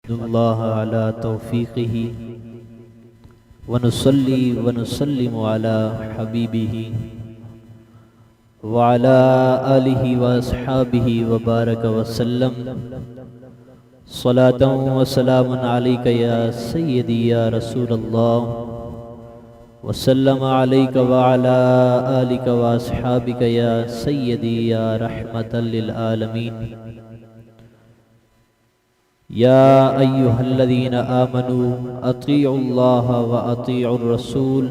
نحمد اللہ علی توفیقہ ونصلی ونسلم علی حبیبہ وعلی آلہ واصحابہ وبارک وسلم صلاۃ و سلام علیک یا سیدی یا رسول اللہ وسلم علیک وعلی آلک واصحابک یا سیدی یا رحمت للعالمین یا ایہا الذین آمنوا اطیعوا اللہ واطیعوا الرسول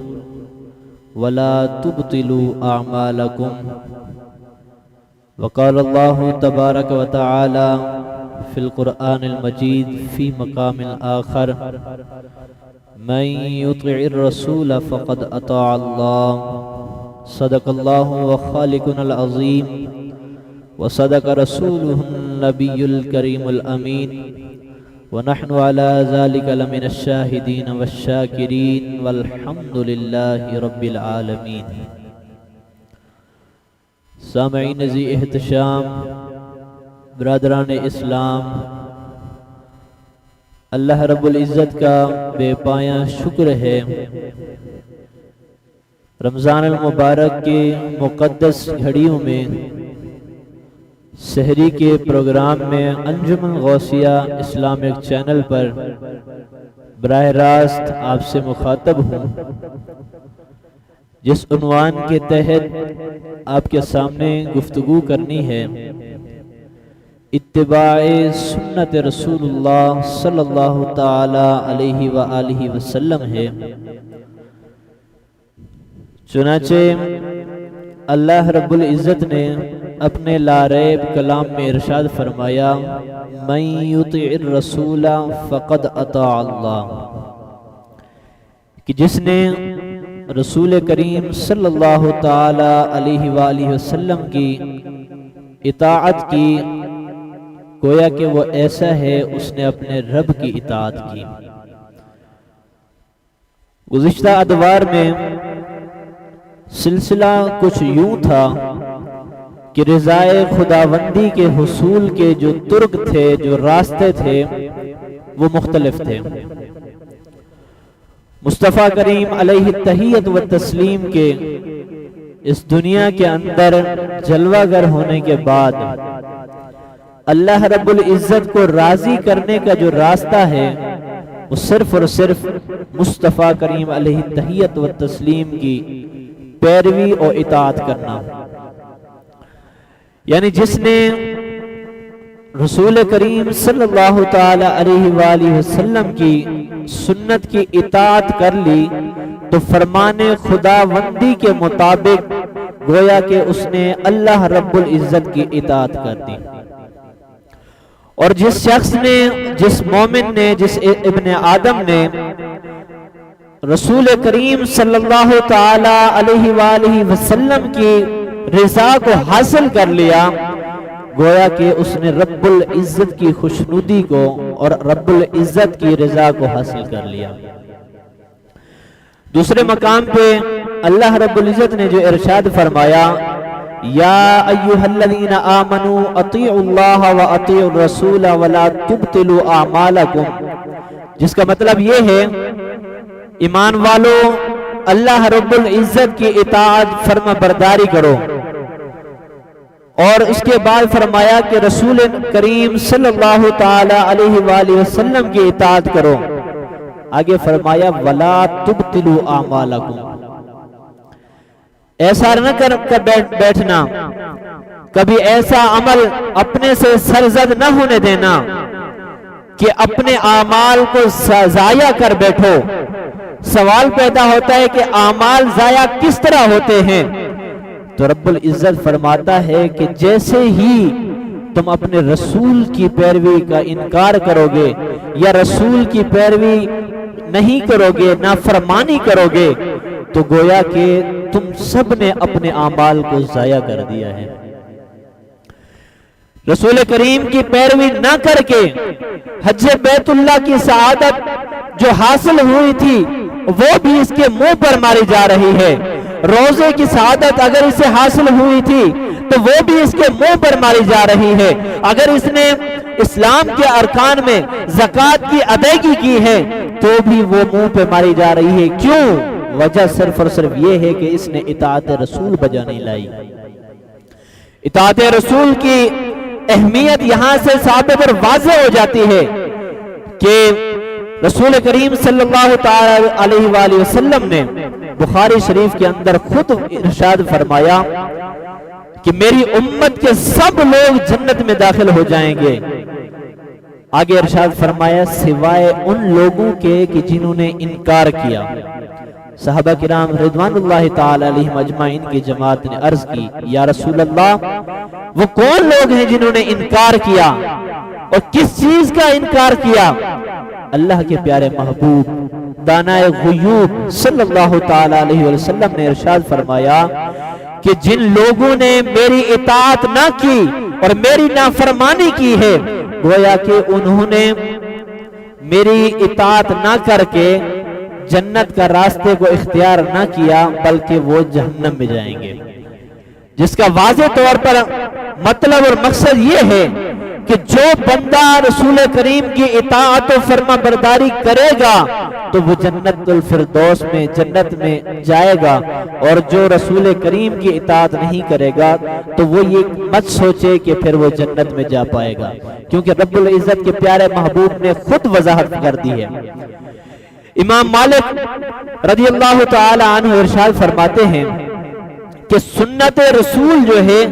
ولا تبطلوا اعمالکم وقال اللہ تبارک وتعالی فی القرآن المجید فی مقام آخر من یطع الرسول فقد اطاع اللہ صدق اللہ وخالقنا العظیم وصدق رسوله النبی الکریم الامین ونحن على ذلك لمن الشاہدین والشاکرین والحمد للہ رب العالمین۔ سامعین ذی احتشام، برادران اسلام، اللہ رب العزت کا بے پایاں شکر ہے، رمضان المبارک کے مقدس گھڑیوں میں سحری کے پروگرام میں انجمن غوثیہ اسلامک چینل پر براہ راست آپ سے مخاطب ہوں، جس عنوان کے تحت آپ کے سامنے گفتگو کرنی ہے اتباع سنت رسول اللہ صلی اللہ تعالی علیہ وآلہ وسلم ہے۔ چنانچہ اللہ رب العزت نے اپنے لا ریب کلام میں ارشاد فرمایا من یطع الرسول فقد اطاع اللہ، کہ جس نے رسول کریم صلی اللہ تعالی علیہ وآلہ وسلم کی اطاعت کی، گویا کہ وہ ایسا ہے اس نے اپنے رب کی اطاعت کی۔ گزشتہ ادوار میں سلسلہ کچھ یوں تھا کہ رضائے خداوندی کے حصول کے جو طرق تھے، جو راستے تھے، وہ مختلف تھے۔ مصطفیٰ کریم علیہ التحیت و تسلیم کے اس دنیا کے اندر جلوہ گر ہونے کے بعد اللہ رب العزت کو راضی کرنے کا جو راستہ ہے وہ صرف اور صرف مصطفیٰ کریم علیہ التحیت و تسلیم کی پیروی اور اطاعت کرنا، یعنی جس نے رسول کریم صلی اللہ تعالی علیہ وآلہ وسلم کی سنت کی اطاعت کر لی تو فرمان خداوندی کے مطابق گویا کہ اس نے اللہ رب العزت کی اطاعت کر دی۔ اور جس شخص نے، جس مومن نے، جس ابن آدم نے رسول کریم صلی اللہ تعالی علیہ وآلہ وسلم کی رضا کو حاصل کر لیا، گویا کہ اس نے رب العزت کی خوشنودی کو اور رب العزت کی رضا کو حاصل کر لیا۔ دوسرے مقام پہ اللہ رب العزت نے جو ارشاد فرمایا یا ایھا الذین آمنوا اطیعوا اللہ واطیعوا الرسول ولا تبطلوا اعمالکم، جس کا مطلب یہ ہے ایمان والو اللہ رب العزت کی اطاعت فرما برداری کرو، اور اس کے بعد فرمایا کہ رسول کریم صلی اللہ تعالی علیہ وآلہ وسلم کی اطاعت کرو، آگے فرمایا ولا تبطلوا اعمالکم، ایسا نہ کر بیٹھنا، کبھی ایسا عمل اپنے سے سرزد نہ ہونے دینا کہ اپنے اعمال کو ضائع کر بیٹھو۔ سوال پیدا ہوتا ہے کہ اعمال ضائع کس طرح ہوتے ہیں؟ تو رب العزت فرماتا ہے کہ جیسے ہی تم اپنے رسول کی پیروی کا انکار کرو گے یا رسول کی پیروی نہیں کرو گے، نافرمانی کرو گے، تو گویا کہ تم سب نے اپنے اعمال کو ضائع کر دیا ہے۔ رسول کریم کی پیروی نہ کر کے حج بیت اللہ کی سعادت جو حاصل ہوئی تھی وہ بھی اس کے منہ پر ماری جا رہی ہے۔ روزے کی سعادت اگر اسے حاصل ہوئی تھی تو وہ بھی اس کے منہ پر ماری جا رہی ہے۔ اگر اس نے اسلام کے ارکان میں زکوٰۃ کی ادائیگی کی ہے تو بھی وہ منہ پہ ماری جا رہی ہے۔ کیوں؟ وجہ صرف اور صرف یہ ہے کہ اس نے اطاعت رسول بجا نہیں لائی۔ اطاعت رسول کی اہمیت یہاں سے ثابت اور واضح ہو جاتی ہے کہ رسول کریم صلی اللہ تعالی علیہ وآلہ وسلم نے بخاری شریف کے اندر خود ارشاد فرمایا کہ میری امت کے سب لوگ جنت میں داخل ہو جائیں گے۔ آگے ارشاد فرمایا سوائے ان لوگوں کے کہ جنہوں نے انکار کیا۔ صحابہ کرام رضوان اللہ تعالی علیہم اجمعین کی جماعت نے عرض کی یا رسول اللہ وہ کون لوگ ہیں جنہوں نے انکار کیا اور کس چیز کا انکار کیا؟ اللہ کے پیارے محبوب دانائے غیوب صلی اللہ تعالی علیہ وسلم نے ارشاد فرمایا کہ جن لوگوں نے میری اطاعت نہ کی اور میری نافرمانی کی ہے گویا کہ انہوں نے میری اطاعت نہ کر کے جنت کا راستے کو اختیار نہ کیا بلکہ وہ جہنم میں جائیں گے، جس کا واضح طور پر مطلب اور مقصد یہ ہے کہ جو بندہ رسول کریم کی اطاعت و فرما برداری کرے گا تو وہ جنت الفردوس میں جنت میں جائے گا، اور جو رسول کریم کی اطاعت نہیں کرے گا تو وہ یہ مت سوچے کہ پھر وہ جنت میں جا پائے گا، کیونکہ رب العزت کے پیارے محبوب نے خود وضاحت کر دی ہے۔ امام مالک رضی اللہ تعالی عنہ ارشاد فرماتے ہیں کہ سنت رسول جو ہے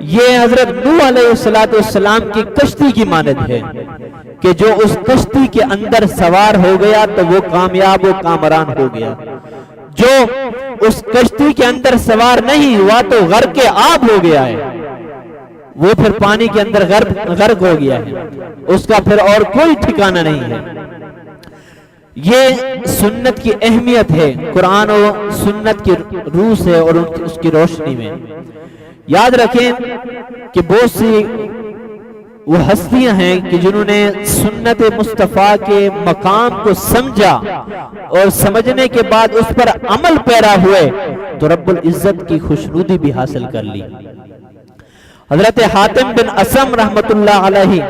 یہ حضرت نوح علیہ السلام کی کشتی کی مانند ہے کہ جو اس کشتی کے اندر سوار ہو گیا تو وہ کامیاب و کامران ہو گیا، جو اس کشتی کے اندر سوار نہیں ہوا تو غرق کے آب ہو گیا ہے، وہ پھر پانی کے اندر غرق ہو گیا ہے، اس کا پھر اور کوئی ٹھکانہ نہیں ہے۔ یہ سنت کی اہمیت ہے، قرآن و سنت کی روح سے اور اس کی روشنی میں۔ یاد رکھیں کہ بہت سی وہ ہستیاں ہیں کہ جنہوں نے سنت مصطفیٰ کے مقام کو سمجھا اور سمجھنے کے بعد اس پر عمل پیرا ہوئے تو رب العزت کی خوشنودی بھی حاصل کر لی۔ حضرت حاتم بن اسم رحمت اللہ علیہ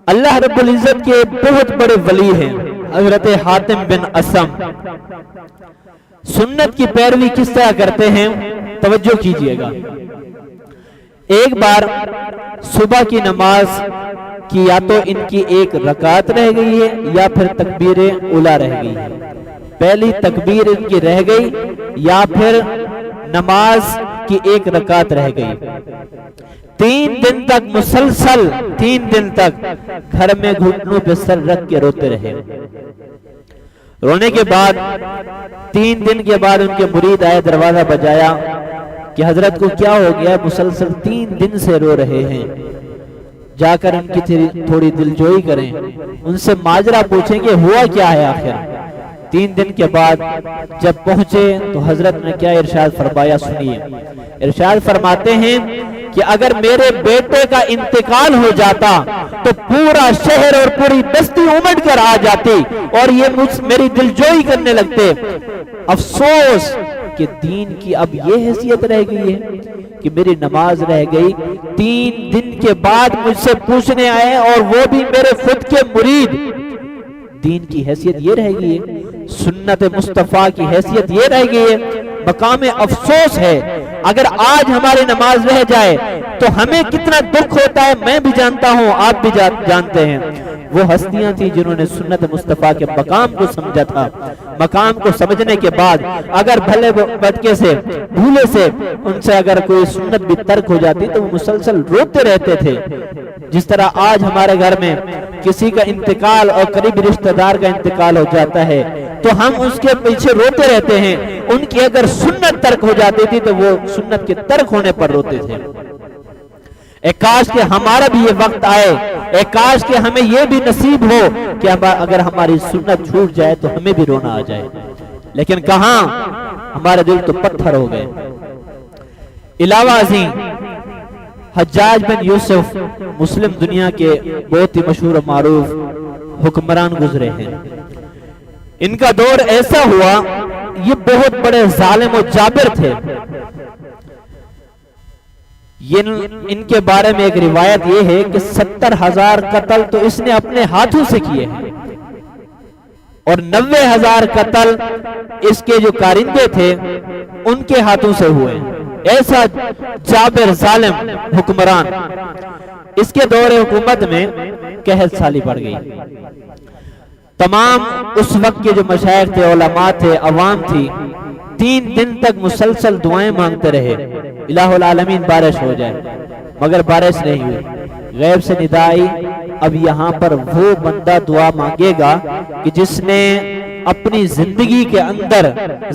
اللہ رب العزت کے بہت بڑے ولی ہیں۔ حضرت حاتم بن اسم سنت کی پیروی کس طرح کرتے ہیں توجہ کیجئے گا۔ ایک بار صبح کی نماز کی یا تو ان کی ایک رکعت رہ گئی ہے یا پھر تکبیر اولیٰ رہ گئی ہے، پہلی تکبیر ان کی رہ گئی یا پھر نماز کی ایک رکعت رہ گئی۔ 3 دن تک مسلسل 3 دن تک گھر میں گھٹنوں پہ سر رکھ کے روتے رہے۔ رونے کے بعد 3 دن کے بعد ان کے مرید آئے، دروازہ بجایا کہ حضرت کو کیا ہو گیا، مسلسل 3 دن سے رو رہے ہیں، جا کر ان کی تھوڑی دلجوئی کریں، ان سے ماجرا پوچھیں کہ ہوا کیا ہے آخر۔ 3 دن کے بعد جب پہنچے تو حضرت نے کیا ارشاد فرمایا سنیے۔ ارشاد فرماتے ہیں کہ اگر میرے بیٹے کا انتقال ہو جاتا تو پورا شہر اور پوری بستی امڑ کر آ جاتی اور یہ میری دلجوئی کرنے لگتے۔ افسوس کہ دین کی اب یہ حیثیت رہ گئی ہے کہ میری نماز رہ گئی، 3 دن کے بعد مجھ سے پوچھنے آئے اور وہ بھی میرے خود کے مرید۔ دین کی حیثیت یہ رہ گئی ہے، سنت مصطفیٰ کی حیثیت یہ رہ گئی ہے۔ مقام افسوس ہے اگر آج ہماری نماز رہ جائے تو ہمیں کتنا دکھ ہوتا ہے، میں بھی جانتا ہوں، آپ بھی جانتے ہیں۔ وہ ہستیاں تھیں جنہوں نے سنت مصطفیٰ کے مقام کو سمجھا تھا۔ مقام کو سمجھنے کے بعد اگر بھلے بدکے سے بھولے سے ان سے اگر کوئی سنت بھی ترک ہو جاتی تو وہ مسلسل روتے رہتے تھے۔ جس طرح آج ہمارے گھر میں کسی کا انتقال اور قریبی رشتہ دار کا انتقال ہو جاتا ہے تو ہم اس کے پیچھے روتے رہتے ہیں، ان کی اگر سنت ترک ہو جاتی تھی تو وہ سنت کے ترک ہونے پر روتے تھے۔ اے کاش کہ ہمارا بھی یہ وقت آئے، اے کاش کہ ہمیں یہ بھی نصیب ہو کہ اگر ہماری سنت چھوٹ جائے تو ہمیں بھی رونا آ جائے، لیکن کہاں، ہمارے دل تو پتھر ہو گئے۔ علاوہ ازیں حجاج بن یوسف مسلم دنیا کے بہت ہی مشہور و معروف حکمران گزرے ہیں۔ ان کا دور ایسا ہوا، یہ بہت بڑے ظالم و جابر تھے۔ ان کے بارے میں ایک روایت یہ ہے کہ 70,000 قتل تو اس نے اپنے ہاتھوں سے کیے ہیں، اور 90,000 قتل اس کے جو کارندے تھے ان کے ہاتھوں سے ہوئے۔ ایسا جابر ظالم حکمران۔ اس کے دور حکومت میں قحط سالی پڑ گئی۔ تمام اس وقت کے جو مشائخ تھے، علماء تھے، عوام تھی، 3 دن تک مسلسل دعائیں مانگتے رہے، الہ العالمین بارش ہو جائے، مگر بارش نہیں ہوئی۔ غیب سے ندا آئی، اب یہاں پر وہ بندہ دعا مانگے گا کہ جس نے اپنی زندگی کے اندر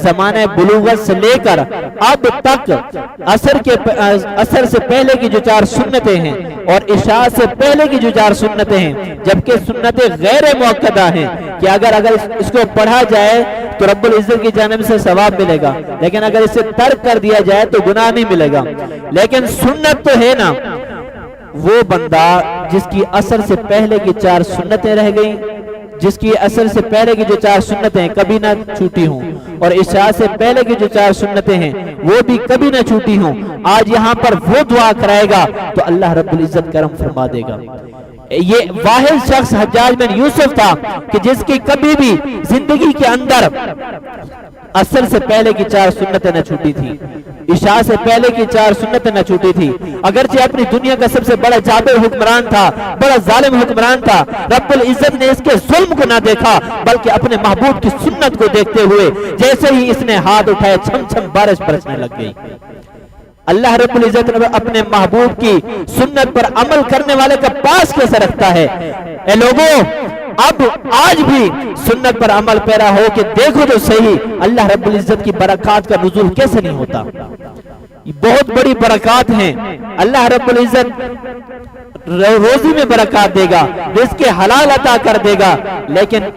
زمانہ بلوغت سے لے کر اب تک عصر سے پہلے کی جو 4 سنتیں ہیں اور عشاء سے پہلے کی جو 4 سنتیں ہیں، جبکہ سنتیں غیر مؤکدہ ہیں کہ اگر اس کو پڑھا جائے تو رب العزت کی جانب سے ثواب ملے گا، لیکن اگر اسے ترک کر دیا جائے تو گناہ نہیں ملے گا، لیکن سنت تو ہے نا، وہ بندہ جس کی عصر سے پہلے کی 4 سنتیں رہ گئیں، جس کی عصر سے پہلے کی جو 4 سنتیں کبھی نہ چھوٹی ہوں، اور عشاء سے پہلے کی جو 4 سنتیں ہیں وہ بھی کبھی نہ چھوٹی ہوں، آج یہاں پر وہ دعا کرائے گا تو اللہ رب العزت کرم فرما دے گا۔ یہ واحد شخص حجاج بن یوسف تھا کہ جس کی کبھی بھی زندگی کے اندر عصر سے پہلے کی 4 سنتیں نہ چھوٹی تھی، عشاء سے پہلے کی 4 سنتیں نہ چھوٹی تھی۔ اگرچہ اپنی دنیا کا سب سے بڑا جابر حکمران تھا، بڑا ظالم حکمران تھا، رب العزت نے اس کے ظلم کو نہ دیکھا بلکہ اپنے محبوب کی سنت کو دیکھتے ہوئے جیسے ہی اس نے ہاتھ اٹھائے چھم چھم بارش برسنے لگ گئی۔ اللہ رب العزت نے اپنے محبوب کی سنت پر عمل کرنے والے کا پاس کیسے رکھتا ہے؟ اے لوگوں، اب آج بھی سنت پر عمل پیرا ہو کہ دیکھو تو صحیح اللہ رب العزت کی برکات کا نزول کیسے نہیں ہوتا۔ یہ بہت بڑی برکات ہیں، اللہ رب العزت روزی میں برکات دے گا، رزق حلال عطا کر دے گا، لیکن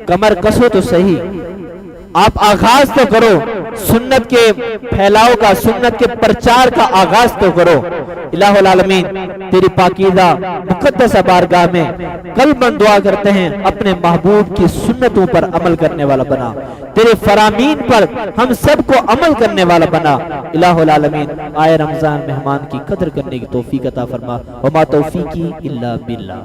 کمر کسو تو صحیح، آپ آغاز تو کرو سنت کے پھیلاؤ کا، سنت کے پرچار کا آغاز تو کرو۔ الہ العالمین تیری پاکیزہ مقدسہ بارگاہ میں قلب بند دعا کرتے ہیں، اپنے محبوب کی سنتوں پر عمل کرنے والا بنا، تیرے فرامین پر ہم سب کو عمل کرنے والا بنا۔ الہ العالمین آئے رمضان مہمان کی قدر کرنے کی توفیق عطا فرما، وما توفیقی الا باللہ۔